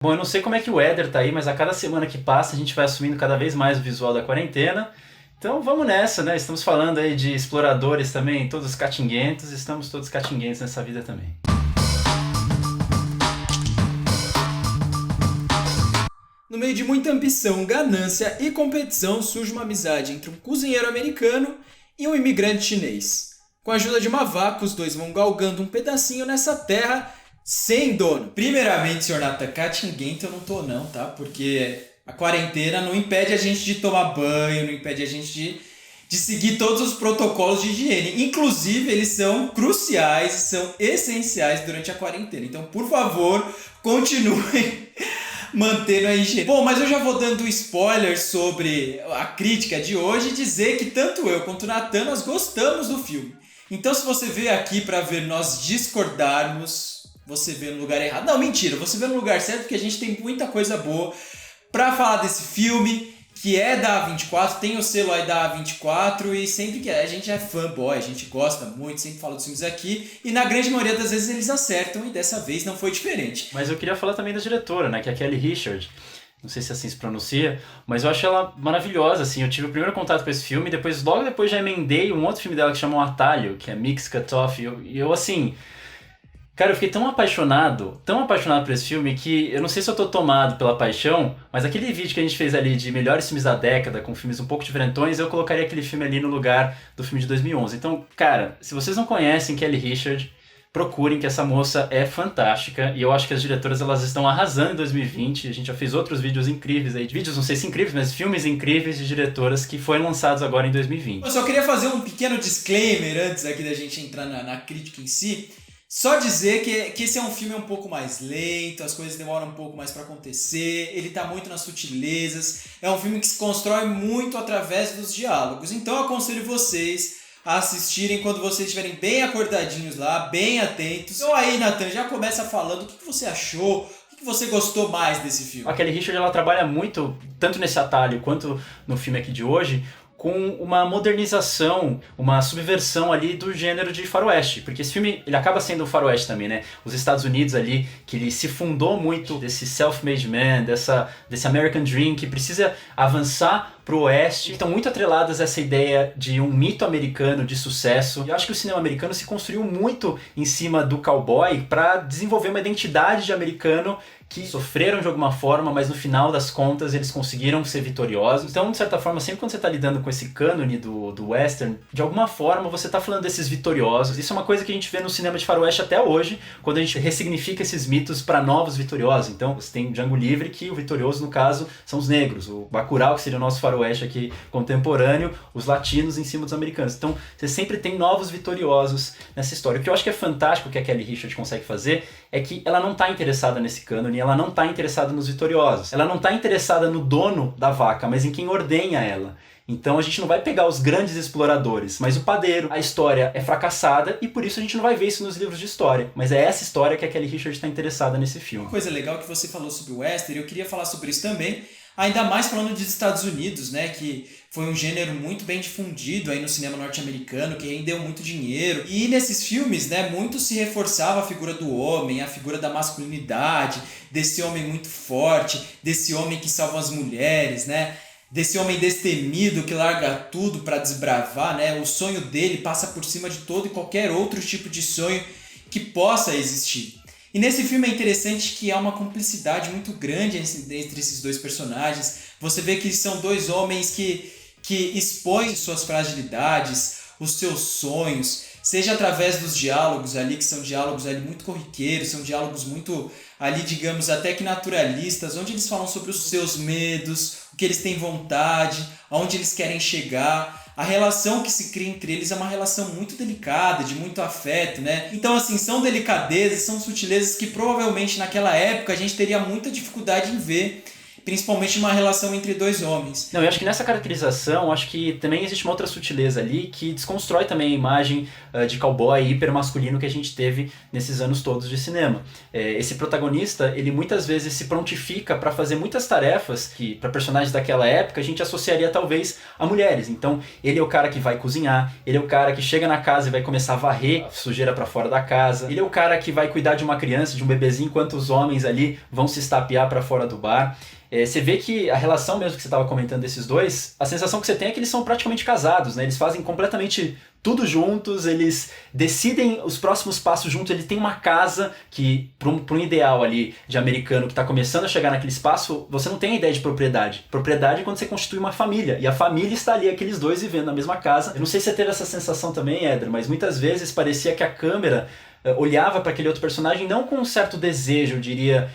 Bom, eu não sei como é que o Éder tá aí, mas a cada semana que passa a gente vai assumindo cada vez mais o visual da quarentena. Então vamos nessa, né? Estamos falando aí de exploradores também, todos catinguentos, estamos todos catinguentos nessa vida também. No meio de muita ambição, ganância e competição, surge uma amizade entre um cozinheiro americano e um imigrante chinês. Com a ajuda de uma vaca, os dois vão galgando um pedacinho nessa terra sem dono. Primeiramente, senhor Natan, catinguento eu não tô não, tá? Porque a quarentena não impede a gente de tomar banho, não impede a gente de seguir todos os protocolos de higiene. Inclusive, eles são cruciais, são essenciais durante a quarentena. Então, por favor, continuem mantendo a higiene. Bom, mas eu já vou dando spoiler sobre a crítica de hoje e dizer que tanto eu quanto o Natan nós gostamos do filme. Então se você veio aqui para ver nós discordarmos, você vê no lugar errado. Não, mentira, você vê no lugar certo porque a gente tem muita coisa boa para falar desse filme, que é da A24, tem o selo aí da A24 e sempre que a gente é fanboy, a gente gosta muito, sempre fala dos filmes aqui e na grande maioria das vezes eles acertam e dessa vez não foi diferente. Mas eu queria falar também da diretora, né, que é a Kelly Richard. Não sei se assim se pronuncia, mas eu acho ela maravilhosa, assim. Eu tive o primeiro contato com esse filme, depois, logo depois já emendei um outro filme dela que chama O Atalho, que é Mix Cut-Off, e eu assim... Cara, eu fiquei tão apaixonado por esse filme que eu não sei se eu tô tomado pela paixão, mas aquele vídeo que a gente fez ali de melhores filmes da década, com filmes um pouco diferentões, eu colocaria aquele filme ali no lugar do filme de 2011. Então, cara, se vocês não conhecem Kelly Richard, procurem que essa moça é fantástica e eu acho que as diretoras elas estão arrasando em 2020. A gente já fez outros vídeos incríveis aí, vídeos não sei se incríveis, mas filmes incríveis de diretoras que foram lançados agora em 2020. Eu só queria fazer um pequeno disclaimer antes aqui da gente entrar na crítica em si. Só dizer que esse é um filme um pouco mais lento, as coisas demoram um pouco mais para acontecer, ele tá muito nas sutilezas, é um filme que se constrói muito através dos diálogos. Então eu aconselho vocês a assistirem quando vocês estiverem bem acordadinhos lá, bem atentos. Então aí, Natan, já começa falando o que você achou, o que você gostou mais desse filme. A Kelly Richard ela trabalha muito, tanto nesse atalho quanto no filme aqui de hoje, com uma modernização, uma subversão ali do gênero de faroeste, porque esse filme ele acaba sendo um faroeste também, né? Os Estados Unidos ali, que ele se fundou muito desse self-made man, desse American Dream, que precisa avançar pro oeste, estão muito atreladas a essa ideia de um mito americano de sucesso. E eu acho que o cinema americano se construiu muito em cima do cowboy para desenvolver uma identidade de americano que sofreram de alguma forma, mas no final das contas eles conseguiram ser vitoriosos. Então, de certa forma, sempre quando você está lidando com esse cânone do western, de alguma forma você está falando desses vitoriosos. Isso é uma coisa que a gente vê no cinema de faroeste até hoje, quando a gente ressignifica esses mitos para novos vitoriosos. Então, você tem Django Livre, que o vitorioso, no caso, são os negros. O Bacurau, que seria o nosso faroeste aqui contemporâneo, os latinos em cima dos americanos. Então, você sempre tem novos vitoriosos nessa história. O que eu acho que é fantástico que a Kelly Richard consegue fazer é que ela não está interessada nesse cânone, ela não está interessada nos vitoriosos. Ela não está interessada no dono da vaca, mas em quem ordenha ela. Então a gente não vai pegar os grandes exploradores, mas o padeiro. A história é fracassada e por isso a gente não vai ver isso nos livros de história. Mas é essa história que a Kelly Richard está interessada nesse filme. Uma coisa legal que você falou sobre o western, eu queria falar sobre isso também, ainda mais falando dos Estados Unidos, né, que foi um gênero muito bem difundido aí no cinema norte-americano, que rendeu muito dinheiro. E nesses filmes, né, muito se reforçava a figura do homem, a figura da masculinidade, desse homem muito forte, desse homem que salva as mulheres, né, desse homem destemido que larga tudo para desbravar, né, o sonho dele passa por cima de todo e qualquer outro tipo de sonho que possa existir. E nesse filme é interessante que há uma cumplicidade muito grande entre esses dois personagens. Você vê que são dois homens que expõem suas fragilidades, os seus sonhos, seja através dos diálogos ali, que são diálogos ali muito corriqueiros, são diálogos muito ali, digamos, até que naturalistas, onde eles falam sobre os seus medos, o que eles têm vontade, aonde eles querem chegar. A relação que se cria entre eles é uma relação muito delicada, de muito afeto, né? Então, assim, são delicadezas, são sutilezas que provavelmente naquela época a gente teria muita dificuldade em ver principalmente uma relação entre dois homens. Não, eu acho que nessa caracterização, acho que também existe uma outra sutileza ali que desconstrói também a imagem de cowboy hipermasculino que a gente teve nesses anos todos de cinema. Esse protagonista, ele muitas vezes se prontifica para fazer muitas tarefas que, para personagens daquela época, a gente associaria talvez a mulheres. Então, ele é o cara que vai cozinhar, ele é o cara que chega na casa e vai começar a varrer sujeira para fora da casa, ele é o cara que vai cuidar de uma criança, de um bebezinho, enquanto os homens ali vão se estapear para fora do bar. Você vê que a relação mesmo que você estava comentando desses dois, a sensação que você tem é que eles são praticamente casados, né? Eles fazem completamente tudo juntos, eles decidem os próximos passos juntos, ele tem uma casa que, para um ideal ali de americano que está começando a chegar naquele espaço, você não tem a ideia de propriedade. Propriedade é quando você constitui uma família, e a família está ali, aqueles dois vivendo na mesma casa. Eu não sei se você teve essa sensação também, Éder, mas muitas vezes parecia que a câmera olhava para aquele outro personagem não com um certo desejo, eu diria,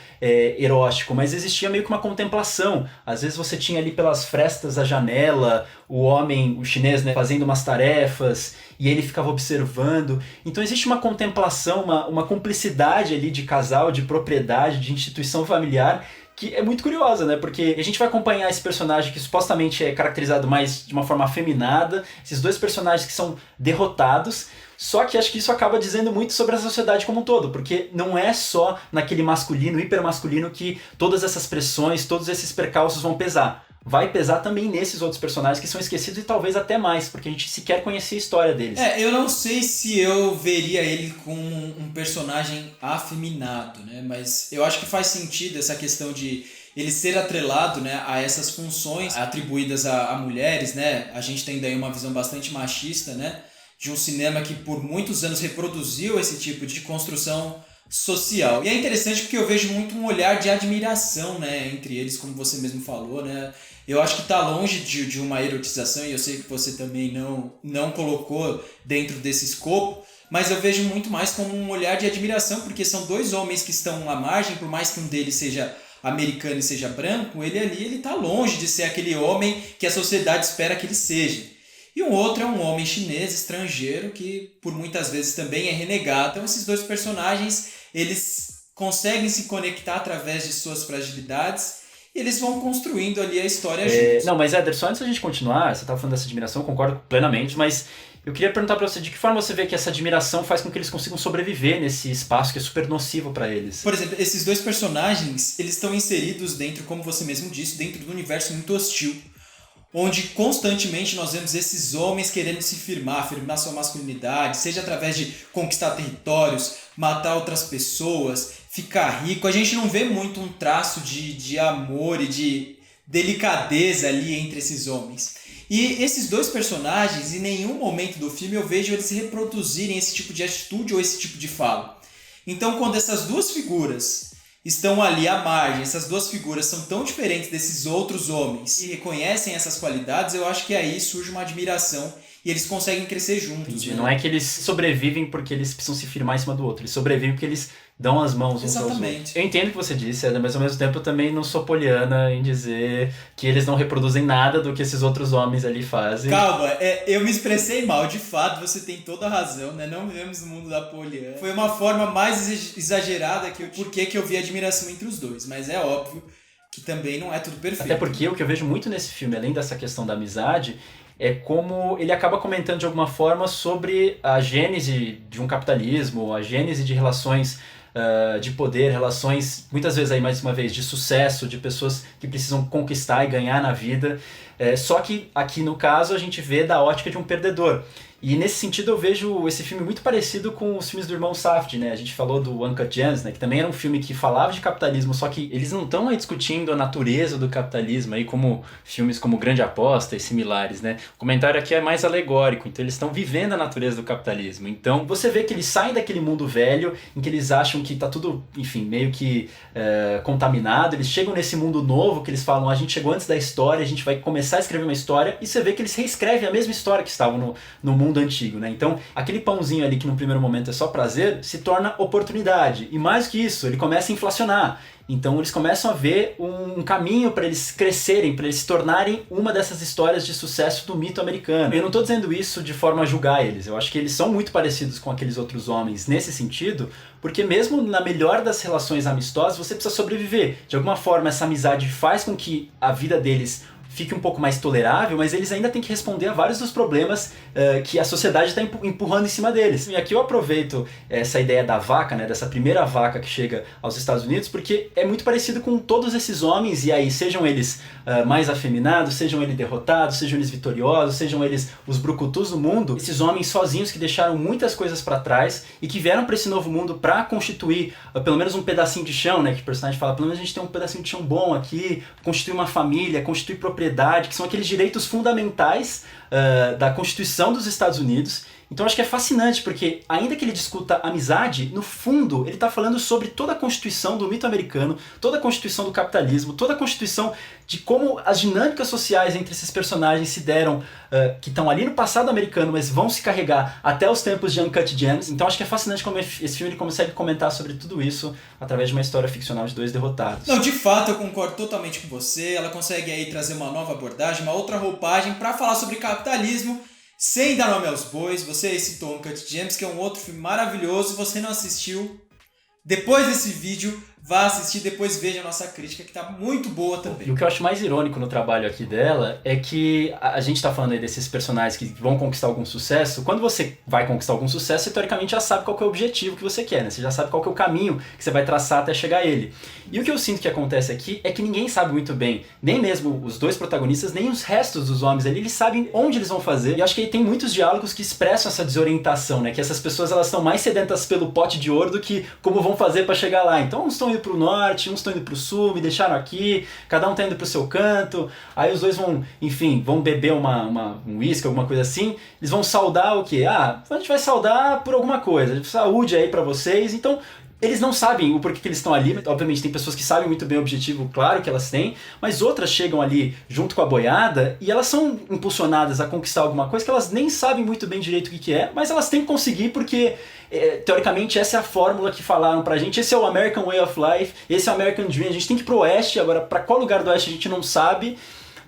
erótico, mas existia meio que uma contemplação. Às vezes você tinha ali pelas frestas da janela o homem, o chinês, né, fazendo umas tarefas e ele ficava observando. Então existe uma contemplação, uma cumplicidade ali de casal, de propriedade, de instituição familiar, que é muito curiosa, né? Porque a gente vai acompanhar esse personagem que supostamente é caracterizado mais de uma forma afeminada, esses dois personagens que são derrotados. Só que acho que isso acaba dizendo muito sobre a sociedade como um todo, porque não é só naquele masculino, hipermasculino, que todas essas pressões, todos esses percalços vão pesar. Vai pesar também nesses outros personagens que são esquecidos e talvez até mais, porque a gente sequer conhecia a história deles. Eu não sei se eu veria ele como um personagem afeminado, né? Mas eu acho que faz sentido essa questão de ele ser atrelado, né, a essas funções atribuídas a mulheres, né? A gente tem daí uma visão bastante machista, né, de um cinema que por muitos anos reproduziu esse tipo de construção social. E é interessante porque eu vejo muito um olhar de admiração, né, entre eles, como você mesmo falou, né? Eu acho que está longe de uma erotização, e eu sei que você também não colocou dentro desse escopo, mas eu vejo muito mais como um olhar de admiração, porque são dois homens que estão à margem, por mais que um deles seja americano e seja branco, ele está longe de ser aquele homem que a sociedade espera que ele seja. E um outro é um homem chinês, estrangeiro, que por muitas vezes também é renegado. Então esses dois personagens, eles conseguem se conectar através de suas fragilidades e eles vão construindo ali a história juntos. Não, mas Éder, só antes da gente continuar, você estava falando dessa admiração, eu concordo plenamente, mas eu queria perguntar para você, de que forma você vê que essa admiração faz com que eles consigam sobreviver nesse espaço que é super nocivo para eles? Por exemplo, esses dois personagens, eles estão inseridos dentro, como você mesmo disse, dentro do universo muito hostil, onde constantemente nós vemos esses homens querendo se afirmar sua masculinidade, seja através de conquistar territórios, matar outras pessoas, ficar rico. A gente não vê muito um traço de amor e de delicadeza ali entre esses homens. E esses dois personagens, em nenhum momento do filme eu vejo eles reproduzirem esse tipo de atitude ou esse tipo de fala. Então, quando essas duas figuras estão ali à margem, essas duas figuras são tão diferentes desses outros homens e reconhecem essas qualidades, eu acho que aí surge uma admiração e eles conseguem crescer juntos. Né? Não é que eles sobrevivem porque eles precisam se firmar em cima do outro, eles sobrevivem porque eles dão as mãos uns aos outros. Eu entendo o que você disse, Eda, mas ao mesmo tempo eu também não sou poliana em dizer que eles não reproduzem nada do que esses outros homens ali fazem. Calma, eu me expressei mal, de fato você tem toda a razão, né? Não vivemos no mundo da poliana. Foi uma forma mais exagerada que eu vi admiração entre os dois, mas é óbvio que também não é tudo perfeito. Até porque o que eu vejo muito nesse filme, além dessa questão da amizade, é como ele acaba comentando de alguma forma sobre a gênese de um capitalismo, a gênese de relações de poder, relações, muitas vezes aí mais uma vez, de sucesso, de pessoas que precisam conquistar e ganhar na vida. Só que aqui no caso a gente vê da ótica de um perdedor. E nesse sentido eu vejo esse filme muito parecido com os filmes do irmão Safdie, né? A gente falou do Uncut Gems, né? Que também era um filme que falava de capitalismo, só que eles não estão aí discutindo a natureza do capitalismo, aí como filmes como Grande Aposta e similares, né? O comentário aqui é mais alegórico, então eles estão vivendo a natureza do capitalismo. Então você vê que eles saem daquele mundo velho, em que eles acham que tá tudo, enfim, meio que contaminado, eles chegam nesse mundo novo, que eles falam, a gente chegou antes da história, a gente vai começar a escrever uma história, e você vê que eles reescrevem a mesma história que estavam no mundo antigo, né? Então, aquele pãozinho ali que no primeiro momento é só prazer, se torna oportunidade. E mais que isso, ele começa a inflacionar. Então eles começam a ver um caminho para eles crescerem, para eles se tornarem uma dessas histórias de sucesso do mito americano. Eu não estou dizendo isso de forma a julgar eles, eu acho que eles são muito parecidos com aqueles outros homens nesse sentido, porque mesmo na melhor das relações amistosas, você precisa sobreviver. De alguma forma, essa amizade faz com que a vida deles fique um pouco mais tolerável, mas eles ainda têm que responder a vários dos problemas que a sociedade está empurrando em cima deles. E aqui eu aproveito essa ideia da vaca, né, dessa primeira vaca que chega aos Estados Unidos, porque é muito parecido com todos esses homens, e aí sejam eles mais afeminados, sejam eles derrotados, sejam eles vitoriosos, sejam eles os brucutus do mundo, esses homens sozinhos que deixaram muitas coisas para trás e que vieram para esse novo mundo para constituir pelo menos um pedacinho de chão, né, que o personagem fala, pelo menos a gente tem um pedacinho de chão bom aqui, constituir uma família, constituir propriedade, que são aqueles direitos fundamentais da Constituição dos Estados Unidos. Então acho que é fascinante, porque ainda que ele discuta amizade, no fundo ele está falando sobre toda a constituição do mito americano, toda a constituição do capitalismo, toda a constituição de como as dinâmicas sociais entre esses personagens se deram, que estão ali no passado americano, mas vão se carregar até os tempos de Uncut Gems. Então acho que é fascinante como esse filme ele consegue comentar sobre tudo isso através de uma história ficcional de dois derrotados. Não, de fato eu concordo totalmente com você, ela consegue aí trazer uma nova abordagem, uma outra roupagem para falar sobre capitalismo, sem dar nome aos bois. Você citou Uncut Gems, que é um outro filme maravilhoso. Se você não assistiu, depois desse vídeo, vá assistir, depois veja a nossa crítica, que tá muito boa também. E o que eu acho mais irônico no trabalho aqui dela é que a gente tá falando aí desses personagens que vão conquistar algum sucesso. Quando você vai conquistar algum sucesso, você teoricamente já sabe qual que é o objetivo que você quer, né? Você já sabe qual que é o caminho que você vai traçar até chegar a ele. E o que eu sinto que acontece aqui é que ninguém sabe muito bem, nem mesmo os dois protagonistas, nem os restos dos homens ali, eles sabem onde eles vão fazer. E acho que aí tem muitos diálogos que expressam essa desorientação, né? Que essas pessoas elas estão mais sedentas pelo pote de ouro do que como vão fazer para chegar lá. Então uns estão indo pro norte, uns estão indo pro sul, me deixaram aqui, cada um tá indo pro seu canto, aí os dois vão, enfim, vão beber um uísque, alguma coisa assim, eles vão saudar o quê? Ah, a gente vai saudar por alguma coisa, saúde aí pra vocês. Então eles não sabem o porquê que eles estão ali. Obviamente tem pessoas que sabem muito bem o objetivo, claro que elas têm, mas outras chegam ali junto com a boiada e elas são impulsionadas a conquistar alguma coisa que elas nem sabem muito bem direito o que é, mas elas têm que conseguir porque teoricamente essa é a fórmula que falaram pra gente, esse é o American Way of Life, esse é o American Dream, a gente tem que ir pro oeste, agora pra qual lugar do oeste a gente não sabe,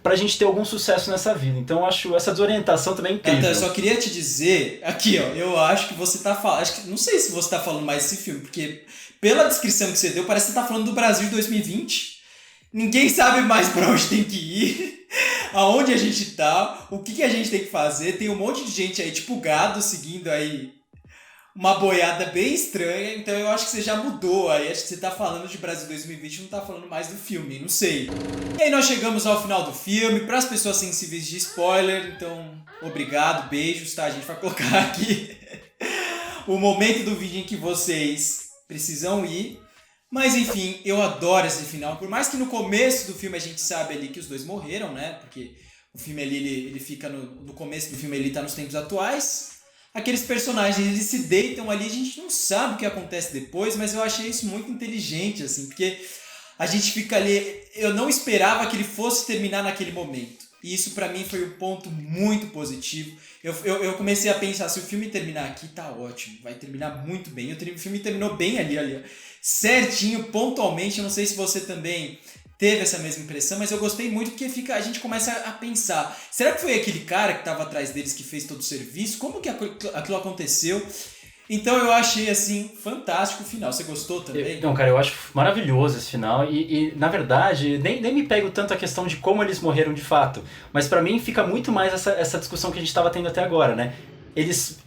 pra gente ter algum sucesso nessa vida. Então eu acho essa desorientação também incrível. Então, eu só queria te dizer, aqui ó, eu acho que você tá falando, não sei se você tá falando mais desse filme, porque pela descrição que você deu, parece que você tá falando do Brasil de 2020. Ninguém sabe mais pra onde tem que ir, aonde a gente tá, o que a gente tem que fazer. Tem um monte de gente aí, tipo gado, seguindo aí uma boiada bem estranha. Então eu acho que você já mudou aí. Acho que você tá falando de Brasil 2020, não tá falando mais do filme, não sei. E aí nós chegamos ao final do filme. Para as pessoas sensíveis de spoiler, então obrigado, beijos, tá? A gente vai colocar aqui o momento do vídeo em que vocês precisam ir. Mas enfim, eu adoro esse final. Por mais que no começo do filme a gente sabe ali que os dois morreram, né? Porque o filme ali, ele fica no começo do filme, ele tá nos tempos atuais. Aqueles personagens, eles se deitam ali, a gente não sabe o que acontece depois, mas eu achei isso muito inteligente, assim, porque a gente fica ali, eu não esperava que ele fosse terminar naquele momento. E isso pra mim foi um ponto muito positivo. Eu comecei a pensar, se o filme terminar aqui, tá ótimo, vai terminar muito bem. O filme terminou bem ali, certinho, pontualmente. Eu não sei se você também teve essa mesma impressão, mas eu gostei muito porque a gente começa a pensar, será que foi aquele cara que estava atrás deles que fez todo o serviço? Como que aquilo aconteceu? Então eu achei, assim, fantástico o final. Você gostou também? Não, cara, eu acho maravilhoso esse final e na verdade, nem me pego tanto a questão de como eles morreram de fato, mas pra mim fica muito mais essa discussão que a gente estava tendo até agora, né?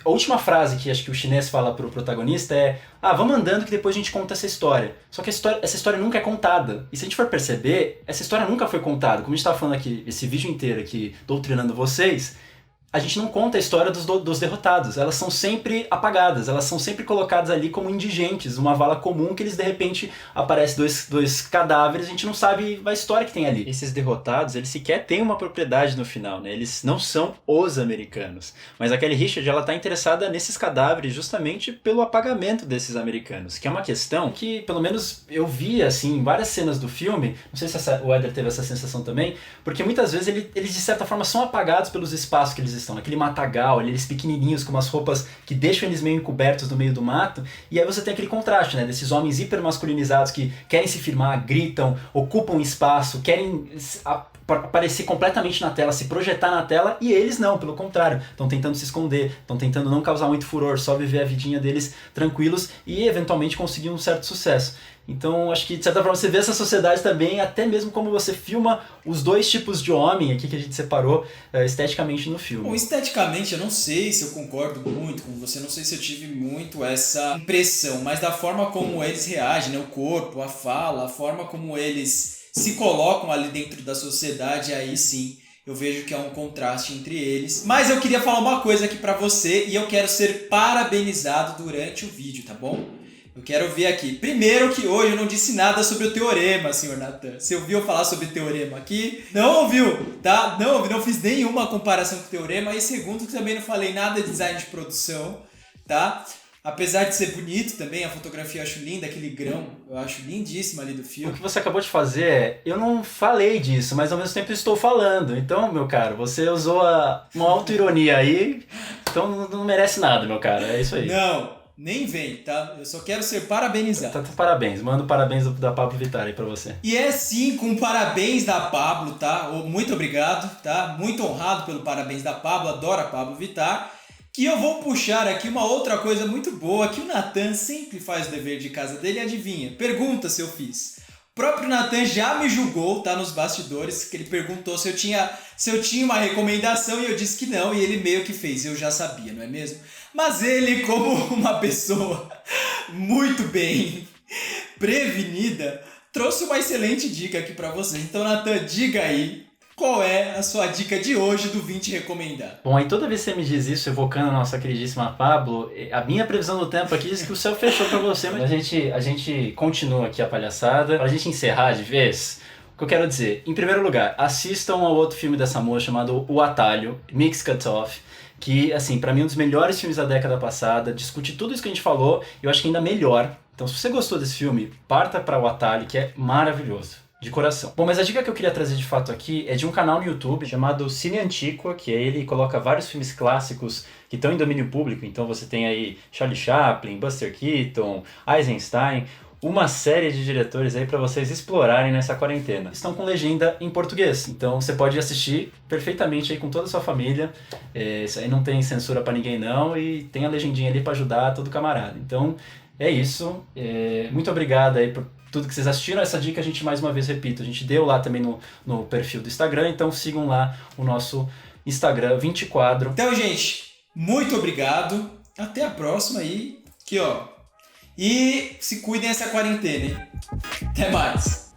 A última frase que acho que o chinês fala pro protagonista é: vamos andando que depois a gente conta essa história. Só que essa história nunca é contada. E se a gente for perceber, essa história nunca foi contada. Como a gente estava falando aqui, esse vídeo inteiro aqui, doutrinando vocês, a gente não conta a história dos derrotados. Elas são sempre apagadas, elas são sempre colocadas ali como indigentes, uma vala comum que eles de repente aparecem dois cadáveres, a gente não sabe a história que tem ali. Esses derrotados, eles sequer têm uma propriedade no final, né? Eles não são os americanos. Mas a Kelly Reichardt, ela tá interessada nesses cadáveres justamente pelo apagamento desses americanos, que é uma questão que, pelo menos, eu vi, assim, em várias cenas do filme, não sei se o Éder teve essa sensação também, porque muitas vezes eles de certa forma são apagados pelos espaços que eles estão, naquele matagal, eles pequenininhos com umas roupas que deixam eles meio encobertos no meio do mato, e aí você tem aquele contraste, né, desses homens hipermasculinizados que querem se firmar, gritam, ocupam espaço, querem aparecer completamente na tela, se projetar na tela, e eles não, pelo contrário, estão tentando se esconder, estão tentando não causar muito furor, só viver a vidinha deles tranquilos e eventualmente conseguir um certo sucesso. Então acho que de certa forma você vê essa sociedade também, até mesmo como você filma os dois tipos de homem aqui que a gente separou esteticamente no filme. Bom, esteticamente eu não sei se eu concordo muito com você, não sei se eu tive muito essa impressão, mas da forma como eles reagem, né? O corpo, a fala, a forma como eles se colocam ali dentro da sociedade, aí sim eu vejo que há um contraste entre eles. Mas eu queria falar uma coisa aqui pra você e eu quero ser parabenizado durante o vídeo, tá bom? Eu quero ver aqui. Primeiro que hoje eu não disse nada sobre o teorema, senhor Nathan. Você ouviu falar sobre teorema aqui? Não ouviu, tá? Não ouvi, não fiz nenhuma comparação com o teorema. E segundo que também não falei nada de design de produção, tá? Apesar de ser bonito também, a fotografia eu acho linda, aquele grão, eu acho lindíssimo ali do filme. O que você acabou de fazer é, eu não falei disso, mas ao mesmo tempo estou falando. Então, meu caro, você usou uma auto-ironia aí, então não merece nada, meu cara, é isso aí. Não, nem vem, tá? Eu só quero ser parabenizado. Tá, parabéns, manda parabéns da Pablo Vittar aí pra você. E é sim, com parabéns da Pablo, tá? Muito obrigado, tá? Muito honrado pelo parabéns da Pablo, adoro a Pablo Vittar. Que eu vou puxar aqui uma outra coisa muito boa que o Nathan sempre faz o dever de casa dele, adivinha? Pergunta se eu fiz. O próprio Nathan já me julgou, tá, nos bastidores, que ele perguntou se eu tinha uma recomendação e eu disse que não, e ele meio que fez, eu já sabia, não é mesmo? Mas ele, como uma pessoa muito bem prevenida, trouxe uma excelente dica aqui pra vocês. Então, Nathan, diga aí. Qual é a sua dica de hoje do 20 Recomendar? Bom, aí toda vez que você me diz isso, evocando a nossa queridíssima Pablo, a minha previsão do tempo aqui diz que o céu fechou pra você, mas a gente continua aqui a palhaçada. Pra gente encerrar de vez, o que eu quero dizer, em primeiro lugar, assistam ao outro filme dessa moça chamado O Atalho, Mix Cut Off, que, assim, pra mim é um dos melhores filmes da década passada, discute tudo isso que a gente falou, e eu acho que ainda melhor. Então, se você gostou desse filme, parta pra O Atalho, que é maravilhoso. De coração. Bom, mas a dica que eu queria trazer de fato aqui é de um canal no YouTube chamado Cine Antiqua, que ele coloca vários filmes clássicos que estão em domínio público. Então você tem aí Charlie Chaplin, Buster Keaton, Eisenstein, uma série de diretores aí para vocês explorarem nessa quarentena. Estão com legenda em português, então você pode assistir perfeitamente aí com toda a sua família. Isso aí não tem censura para ninguém não, e tem a legendinha ali para ajudar todo camarada. Então é isso. Muito obrigado aí por tudo que vocês assistiram. Essa dica a gente, mais uma vez, repito, a gente deu lá também no perfil do Instagram, então sigam lá o nosso Instagram, 20 Quadro. Então, gente, muito obrigado. Até a próxima aí. Aqui, ó. E se cuidem essa quarentena, hein? Até mais.